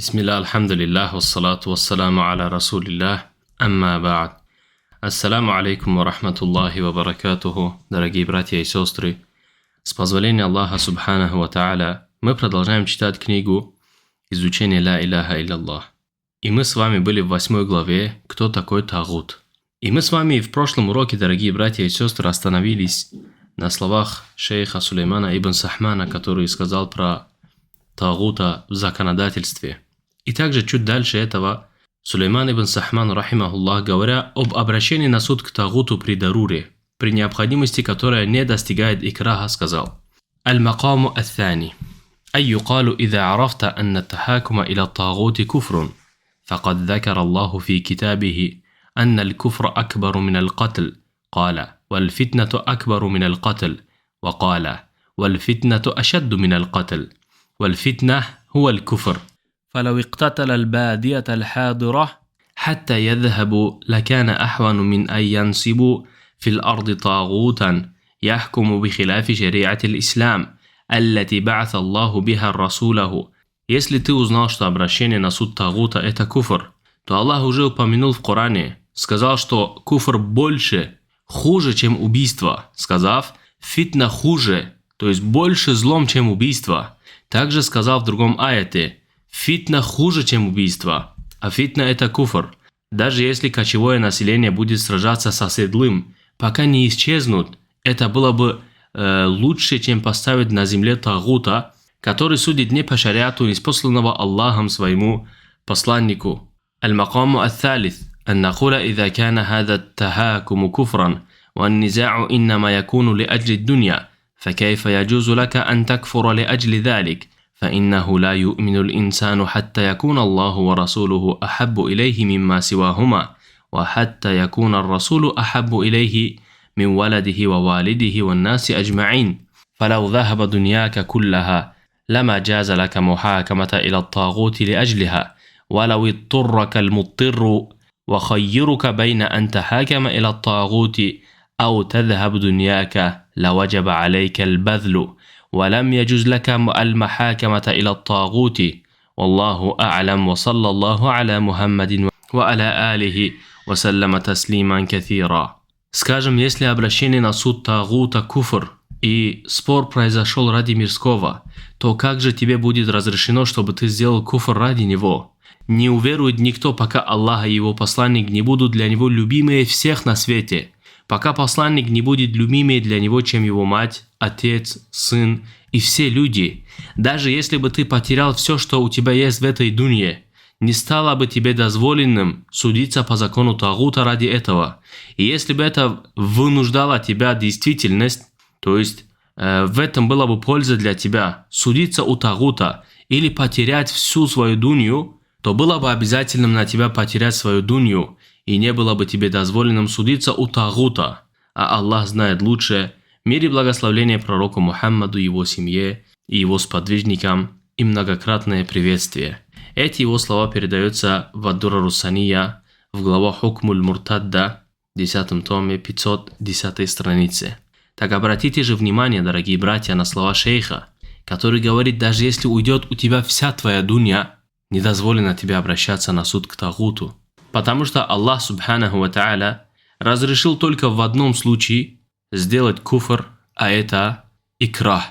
Бисмилля, альхамдулиллах, вассалату вассаламу аля расулиллах, амма ба'д. Ассаламу алейкум ва рахматуллахи ва баракатуху, дорогие братья и сестры. С позволения Аллаха Субханаху ва Тааля мы продолжаем читать книгу «Изучение ля иляха илlallah». И мы с вами были в 8 главе «Кто такой тагут?». И мы с вами в прошлом уроке, дорогие братья и сестры, остановились на словах шейха Сулеймана ибн Сахмана, который сказал про тагута в законодательстве. И также чуть дальше этого Сулейман ибн Сахман, рахимахуллах, говоря об обращении на суд к тагуту при даруре, при необходимости, которая не достигает икраха, сказал: «Аль-макаму ат-тани. Ай юкалу ида арафта анна тахакума иля тагути куфрун. Факад закар Аллаху фи китабихи анна аль-куфра акбару мин аль-катл. Кала, валь-фитнату акбару мин аль-катл. Вакала, валь-фитнату ашадду мин аль-катл. والفتنة هو الكفر فلو اقتتل البادية الحاضرة حتى يذهب لكان أحوان من أن ينصبوا في الأرض طاغوتا يحكم بخلاف شريعة الإسلام التي بعث الله بها رسوله. Если ты узнал, что обращение на суд тагута – это куфр, то Аллах уже упомянул в Коране, сказал, что куфр больше, хуже, чем убийство, сказав: фитна хуже, то есть больше злом, чем убийство. Также сказал в другом аяте: фитна хуже, чем убийство, а фитна это куфр. Даже если кочевое население будет сражаться со седлым, пока не исчезнут, это было бы лучше, чем поставить на земле тагута, который судит не по шариату, ниспосланного Аллахом своему посланнику. Аль-макаму ат-талith ан накула иза кана хаза ат-тахакуму куфран ва ан-низа'у иннама якуну ли аджли ад-дунья. فكيف يجوز لك أن تكفر لأجل ذلك فإنه لا يؤمن الإنسان حتى يكون الله ورسوله أحب إليه مما سواهما وحتى يكون الرسول أحب إليه من ولده ووالده والناس أجمعين فلو ذهب دنياك كلها لما جاز لك محاكمة إلى الطاغوت لأجلها ولو اضطرك المضطر وخيرك بين أن تحاكم إلى الطاغوت أو تذهب دنياك لوجب عليك البذل ولم يجوز لك المحاكمة إلى الطاغوت والله أعلم وصلى الله على محمد وعلى آله وسلم تسليما كثيرا. Скажем, если обращение на суд тагута куфр и спор произошел ради мирского, то как же тебе будет разрешено, чтобы ты сделал куфр ради него? Не уверует никто, пока Аллах и его посланник не будут для него любимые всех на свете. Пока посланник не будет любимее для него, чем его мать, отец, сын и все люди. Даже если бы ты потерял все, что у тебя есть в этой дунье, не стало бы тебе дозволенным судиться по закону тагута ради этого. И если бы это вынуждало тебя действительность, то есть в этом была бы польза для тебя, судиться у тагута или потерять всю свою дунью, то было бы обязательным на тебя потерять свою дунью, и не было бы тебе дозволенным судиться у тагута. А Аллах знает лучше. Мир и благословение пророку Мухаммаду, его семье и его сподвижникам, и многократное приветствие. Эти его слова передаются в ад-дура ар-русания в главах Хукмуль Муртадда, 10 томе, 510 странице. Так обратите же внимание, дорогие братья, на слова шейха, который говорит: даже если уйдет у тебя вся твоя дунья, не дозволено тебе обращаться на суд к тагуту. Потому что Аллах Субханаху ва Тааля разрешил только в одном случае сделать куфр, а это икрах.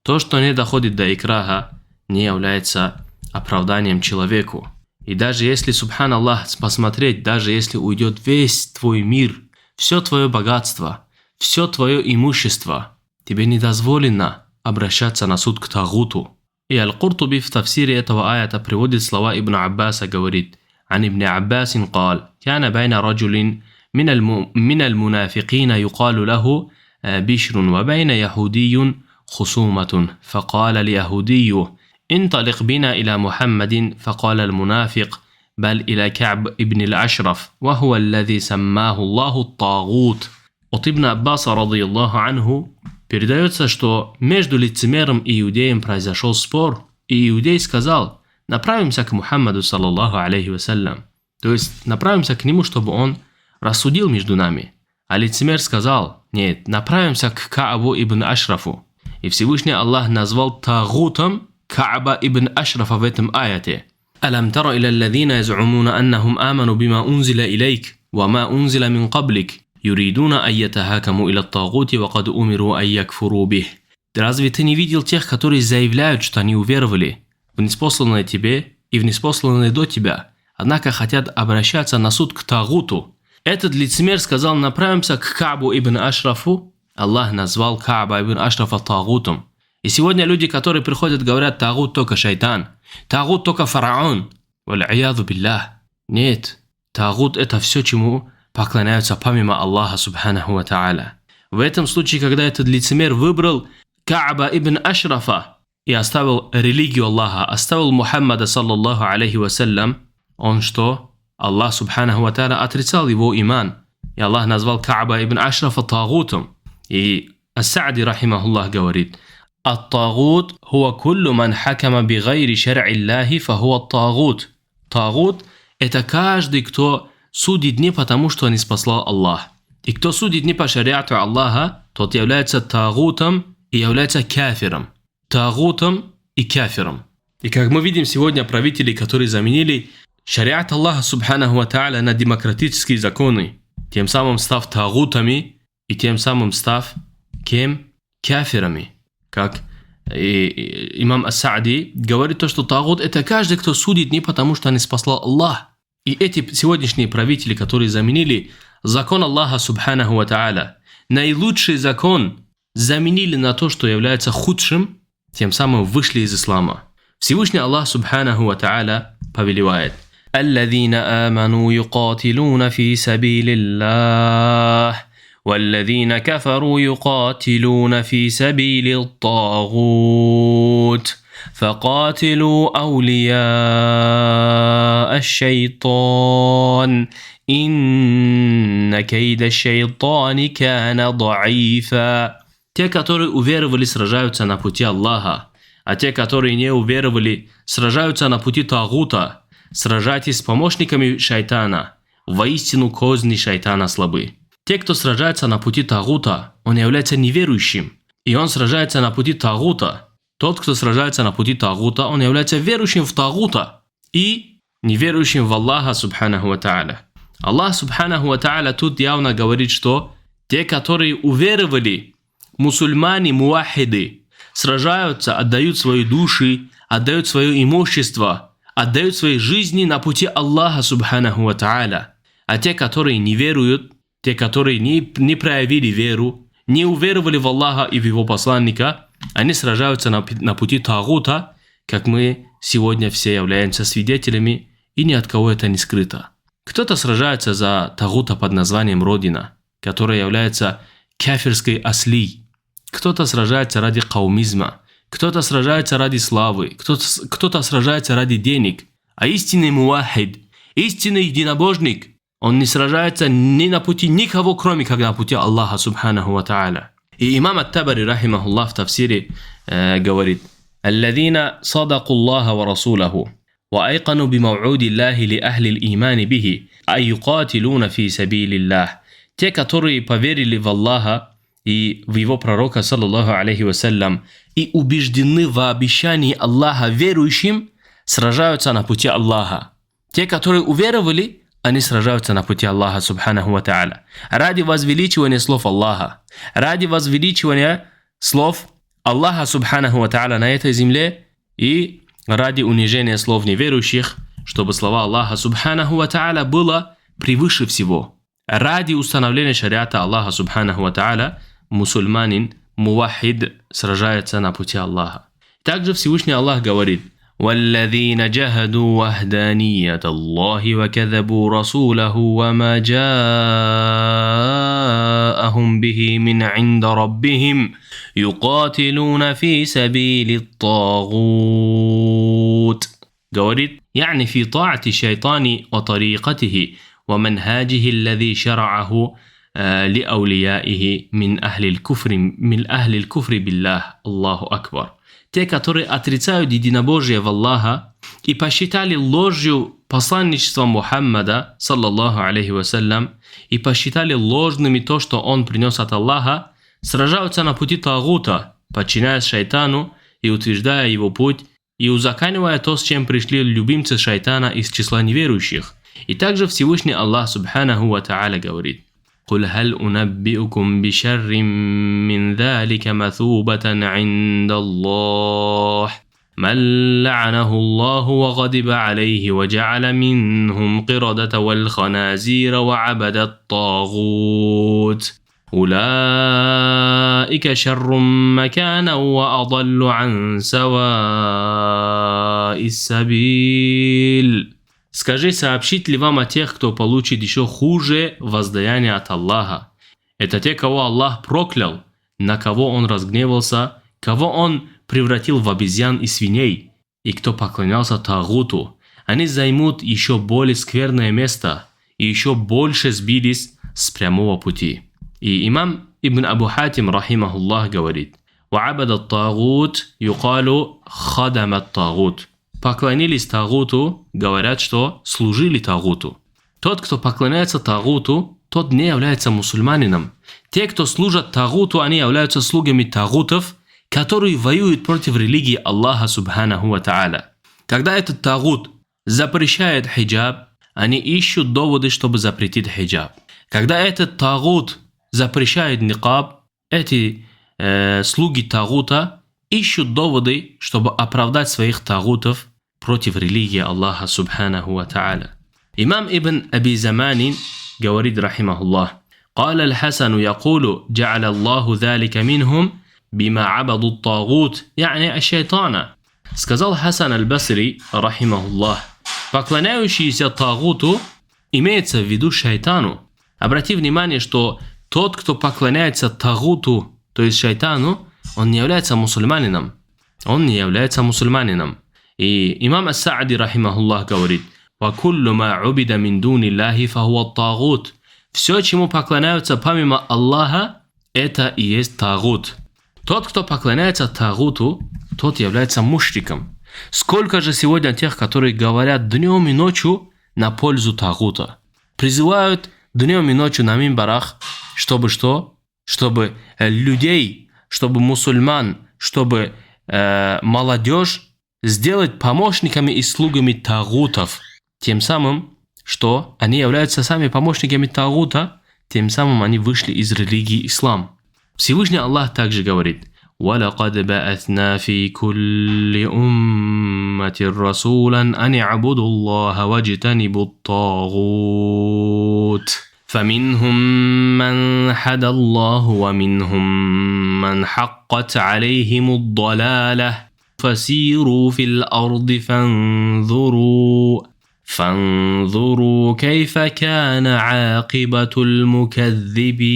То, что не доходит до икраха, не является оправданием человеку. И даже если, Субханаллах, посмотреть, даже если уйдет весь твой мир, все твое богатство, все твое имущество, тебе не дозволено обращаться на суд к тагуту. И Аль-Куртуби в тафсире этого аята приводит слова Ибн Аббаса, говорит: عن ابن عباس قال: كان بين رجل من المنافقين يقال له بشر وبين يهودي خصومة فقال اليهودي: انطلق بنا إلى محمد فقال المنافق: بل إلى كعب ابن الأشرف وهو الذي سماه الله الطاغوت. От Ибн Аббаса, радийаллаху анху, передается, что между лицемером и иудеем произошел спор, и иудей сказал: направимся к Мухаммаду, саллаллаху алейхи вассалям. То есть направимся к нему, чтобы он рассудил между нами. А лицемер сказал: нет, направимся к Каабу ибн Ашрафу. И Всевышний Аллах назвал тагутом Кааба ибн Ашрафа в этом аяте. ألم تر إلى الذين يزعمون أنهم آمنوا بما أنزل إليك وما أنزل من قبلك يريدون أن يتهاكموا إلى الطاغوت وقد أمروا أن يكفروا به. Разве ты не видел тех, которые заявляют, что они уверовали в ниспосланное тебе и в ниспосланное до тебя, однако хотят обращаться на суд к Тагуту? Этот лицемер сказал: направимся к Каабу ибн Ашрафу. Аллах назвал Кааба ибн Ашрафа Тагутом. И сегодня люди, которые приходят, говорят: Тагут только шайтан, Тагут только фараон. Валь-аяду биллах. Нет, Тагут это все, чему поклоняются помимо Аллаха субханаху ва тааля. В этом случае, когда этот лицемер выбрал Кааба ибн Ашрафа и оставил религию Аллаха, оставил Мухаммада саллаллаху алейхи вассалям, он что? Аллах субханаху ва тааля отрицал его иман. И Аллах назвал Кааба ибн Ашрафа Тагутом. И Ас-Саади рахимахуллах говорит: «Ат-Тагут хуа куллу ман хакама бигайри шар'и Аллахи фахуа ат-Тагут». Тагут – это каждый, кто судит не потому, что не спаслал Аллах. И кто судит не по шариату Аллаха, тот является тагутом и является кафиром. Тагутом и кафиром. И как мы видим сегодня, правители, которые заменили шариат Аллаха субханаху ва тааля на демократические законы, тем самым став тагутами и тем самым став кем? Кафирами. Как имам Ас-Саади говорит, то, что тагут это каждый, кто судит не потому, что не спаслал Аллах. И эти сегодняшние правители, которые заменили закон Аллаха субханаху ва тааля, наилучший закон заменили на то, что является худшим, тем самым вышли из ислама. Всевышний Аллах субханаху ва тааля повелевает: «Аллазина аману юкатилуна фи сабилиллах, والذين كفروا يقاتلون في سبيل الطاغوت فقاتلوا أولياء الشيطان إن كيد الشيطان كان ضعيفا». Те, которые уверовали, сражаются на пути Аллаха, а те, которые не уверовали, сражаются на пути Тагута. Сражайтесь с помощниками шайтана. Воистину козни шайтана слабы. Те, кто сражается на пути Тагута, он является неверующим, и он сражается на пути Тагута. Тот, кто сражается на пути Тагута, он является верующим в Тагута и неверующим в Аллаха субханаху ва тааля. Аллах субханаху ва тааля тут явно говорит, что те, которые уверовали, мусульмане, муахиды, сражаются, отдают свои души, отдают свое имущество, отдают свои жизни на пути Аллаха субханаху ва тааля. А те, которые не веруют, те, которые не проявили веру, не уверовали в Аллаха и в Его посланника, они сражаются на пути Тагута, как мы сегодня все являемся свидетелями, и ни от кого это не скрыто. Кто-то сражается за Тагута под названием Родина, которая является кафирской ослей. Кто-то сражается ради каумизма, кто-то сражается ради славы, кто-то сражается ради денег. А истинный муахид, истинный единобожник, он не сражается ни на пути никого, кроме как на пути Аллаха субханаху ва тааля. И имам Ат-Табари рахимахуллах в тафсире говорит: «Аллазина садаку Аллаха ва расулаху ва айкану би мау'уди Аллахи ли ахли л-имани бихи ай юкатилуна фи сабилиллах». Те, которые поверили в Аллаха и в Его пророка саллаллаху алейхи вассалям и убеждены в обещании Аллаха верующим, сражаются на пути Аллаха. Те, которые уверовали, они сражаются на пути Аллаха субханаху ва тааля. Ради возвеличивания слов Аллаха, ради возвеличивания слов Аллаха субханаху ва тааля на этой земле и ради унижения слов неверующих, чтобы слова Аллаха субханаху ва тааля было превыше всего. Ради установления шариата Аллаха субханаху ва тааля мусульманин, мувахид сражается на пути Аллаха. Также Всевышний Аллах говорит: والذين جاهدوا وحدانية الله وكذبوا رسوله وما جاءهم به من عند ربهم يقاتلون في سبيل الطاغوت. говорит, يعني في طاعة الشيطان وطريقته ومنهاجه الذي شرعه لأوليائه من أهل الكفر بالله. الله أكبر. Те, которые отрицают единобожие в Аллаха и посчитали ложью посланничество Мухаммада, саллаллаху алейхи вассалям, и посчитали ложными то, что он принес от Аллаха, сражаются на пути Тагута, подчиняясь шайтану и утверждая его путь и узаконивая то, с чем пришли любимцы шайтана из числа неверующих. И также Всевышний Аллах Субханаху ва Тааля говорит: «Куль халь унаббиукум бишаррим мин залика маthубатан инда Аллах, ман ла'анаху Аллаху ва гадиба алейхи ва джа'аля минхум қирадата вал ханазира ва абада ат-тагут. أولئك شر مكانا وأضل عن سواء السبيل». Скажи, сообщить ли вам о тех, кто получит еще хуже воздаяние от Аллаха? Это те, кого Аллах проклял, на кого Он разгневался, кого Он превратил в обезьян и свиней, и кто поклонялся Тагуту. Они займут еще более скверное место и еще больше сбились с прямого пути. И имам Ибн Абу Хатим, рахимахуллах, говорит: «Ва'абад ат-тагут юкалу хадам ат-тагут». Поклонились Тагуту, говорят, что служили Тагуту. Тот, кто поклоняется Тагуту, тот не является мусульманином. Те, кто служат Тагуту, они являются слугами Тагутов, которые воюют против религии Аллаха Субханаху ва Тааля. Когда этот Тагут запрещает хиджаб, они ищут доводы, чтобы запретить хиджаб. Когда этот Тагут запрещает никаб, эти слуги Тагута ищут доводы, чтобы оправдать своих Тагутов против религии Аллаха Субханаху ва Тааля. Имам Ибн Аби Заманин говорит, рахимахуллах: «Каля аль-Хасану якулу джа'аля Аллаху залика минхум бима абаду ат-тагут, я'ни аш-шайтана». Сказал Хасан аль-Басри, рахимахуллах: поклоняющиеся Тагуту имеется в виду шайтану. Обрати внимание, что тот, кто поклоняется Тагуту, то есть шайтану, он не является мусульманином. Он не является мусульманином. И имам Ас-Саади, рахимахуллах, говорит: «Вакуллу ма убида мин дуни Аллахи фахуа ат-тагут». Все, чему поклоняются помимо Аллаха, это и есть Тагут. Тот, кто поклоняется Тагуту, тот является мушриком. Сколько же сегодня тех, которые говорят днем и ночью на пользу Тагута, призывают днем и ночью на мимбарах, чтобы что? Чтобы людей, чтобы мусульман, чтобы молодежь сделать помощниками и слугами Тагутов. Тем самым, что они являются сами помощниками Тагута, тем самым они вышли из религии ислам. Всевышний Аллах также говорит: وَلَقَدْ بَعَثْنَا فِي كُلِّ أُمَّةٍ رَسُولًا أَنِ اعْبُدُوا اللَّهَ وَاجْتَنِبُوا الطَّاغُوتَ فَمِنْهُمْ مَنْ هَدَى اللَّهُ وَمِنْهُمْ مَنْ حَقَّتْ عَلَيْهِمُ الضَّلَالَةُ فَسِيرُوا فِي الْأَرْضِ فانظروا كيف كان عاقبة المكذبين.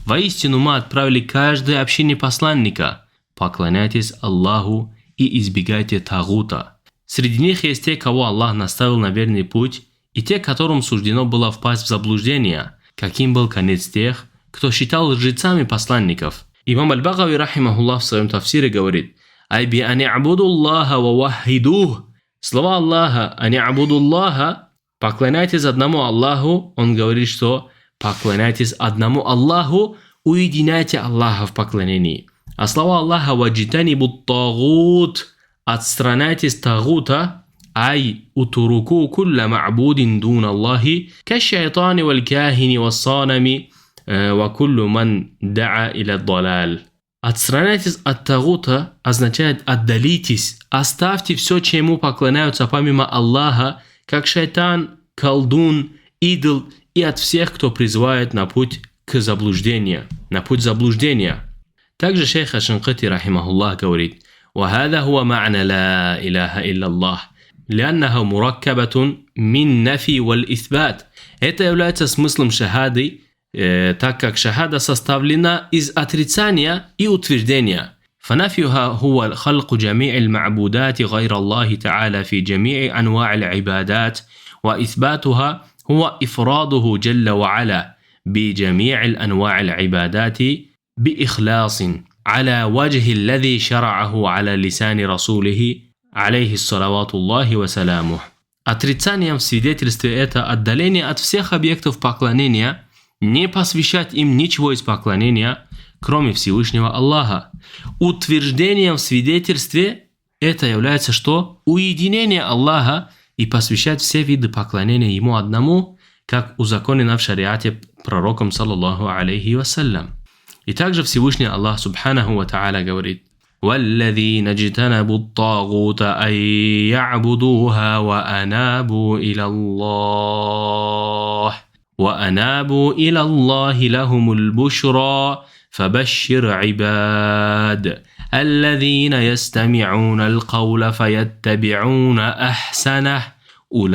Воистину мы отправили каждой общине посланника: поклоняйтесь Аллаху и избегайте Тагута. Среди них есть те, кого Аллах наставил на верный путь, и те, которым суждено было впасть в заблуждение, каким был конец тех, кто считал лжецами посланников. Имам Аль-Багави, рахимахуллах, в своем тафсире говорит: «Ай би ани абуду Аллаха ва вахидух». Слова Аллаха «ани абуду Аллаха» – поклоняйтесь одному Аллаху. Он говорит, что поклоняйтесь одному Аллаху, уединяйте Аллаха в поклонении. А слова Аллаха «ваджитанибу ат-тагут» – отстраняйтесь Тагута, ай утуруку кулля ма'будин дун Аллахи, каш-шайтани валь-кахини вас-санами ва куллу ман да'а иля ад-далал. Отстраняйтесь от Тагута означает отдалитесь, оставьте все, чему поклоняются помимо Аллаха, как шайтан, колдун, идол, и от всех, кто призывает на путь к заблуждению, на путь заблуждения. Также шейх Аш-Шинкити, рахимахуллах, говорит: «Вахада хуа ма'на ла илаха илля Аллах, ляннаха мураккабатун мин нафи валь исбат». Это является смыслом шахады, так как шахада составлена из отрицания и утверждения. فنفيها هو خلق جميع المعبودات غير الله تعالى في جميع أنواع العبادات، وإثباتها هو إفراده جل وعلا بجميع الأنواع العبادات بإخلاص على وجه الذي شرعه على لسان رسوله عليه الصلوات الله وسلامه. Отрицанием в свидетельстве это отдаление от всех объектов поклонения, не посвящать им ничего из поклонения, кроме Всевышнего Аллаха. Утверждением в свидетельстве это является что? Уединение Аллаха и посвящать все виды поклонения Ему одному, как узаконено в шариате пророком саллаллаху алейхи вассалям. И также Всевышний Аллах субханаху ва та'аля говорит: وَالَّذِينَ اجْتَنَبُوا الطَّاغُوتَ أَن يَعْبُدُوهَا وَأَنَابُوا إِلَى اللَّهِ لَهُمُ الْبُشْرَى فَبَشِّرْ عِبَادِ الَّذِينَ يَسْتَمِعُونَ الْقَوْلَ فَيَتَّبِعُونَ أَحْسَنَهُ أُولَئِكَ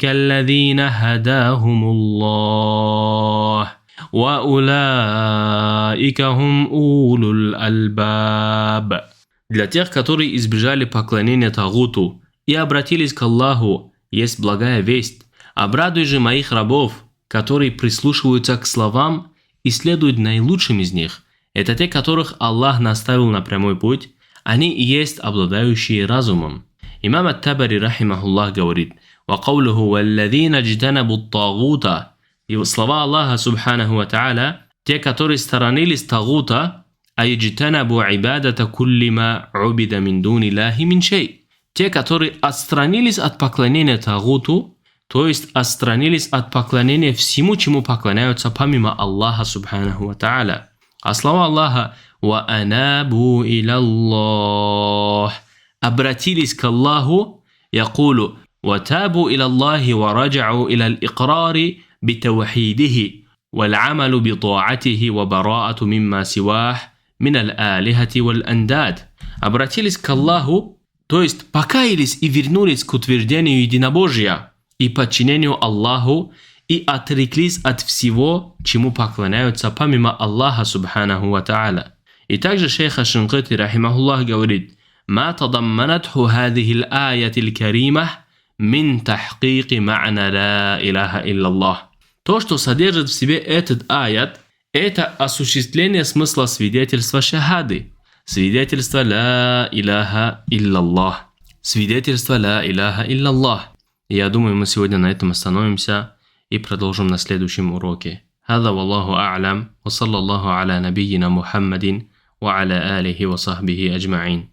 الَّذِينَ هَدَاهُمُ اللَّهُ وَأُولَئِكَ هُمْ أُولُو الْأَلْبَابِ. Для тех, которые избежали поклонения Тагуту и обратились к Аллаху, есть благая весть. Обрадуй же моих рабов, которые прислушиваются к словам и следуют наилучшим из них. Это те, которых Аллах наставил на прямой путь, они и есть обладающие разумом. Имам ат-Табари рахимахуллах говорит: وَقَوْلُهُ وَالَّذِينَ اجْتَنَبُوا الطَّاغُوتَ. И слова Аллаха субханаху ва та'аля, те, которые сторонились Тагута, «Айджтанабу ибадата кулли ма убида мин дуни лахи мин шей». Те, которые отстранились от поклонения Тагуту, то есть отстранились от поклонения всему, чему поклоняются помимо Аллаха субханаху ва та'аля. А слова Аллаха «Ва анабу иля Аллах» обратились к Аллаху, якулу «Ва табу иля Аллахи ва раджау иля al-иqрари بتوحيده والعمل بطاعته وبراءة مما سواه من الآلهة والأنداد. Обратились к Аллаху, то есть покаялись и вернулись к утверждению единобожия и подчинению Аллаху и отреклись от всего, чему поклоняются помимо Аллаха субханаху ва та'аля. И также шейх аш-Шинкити рахимахуллах говорит: «Ма тадамманатху хадихи ал-аяти ал-карима мин тахкики ма'на ла илаха илляллах». То, что содержит в себе этот аят, это осуществление смысла свидетельства шахады. Свидетельство ла илаха илляллах. Свидетельство ла илаха илляллах. Я думаю, мы сегодня на этом остановимся и продолжим на следующем уроке. هذا والله أعلم وصلى الله على نبينا محمد وعلى آله وصحبه أجمعين.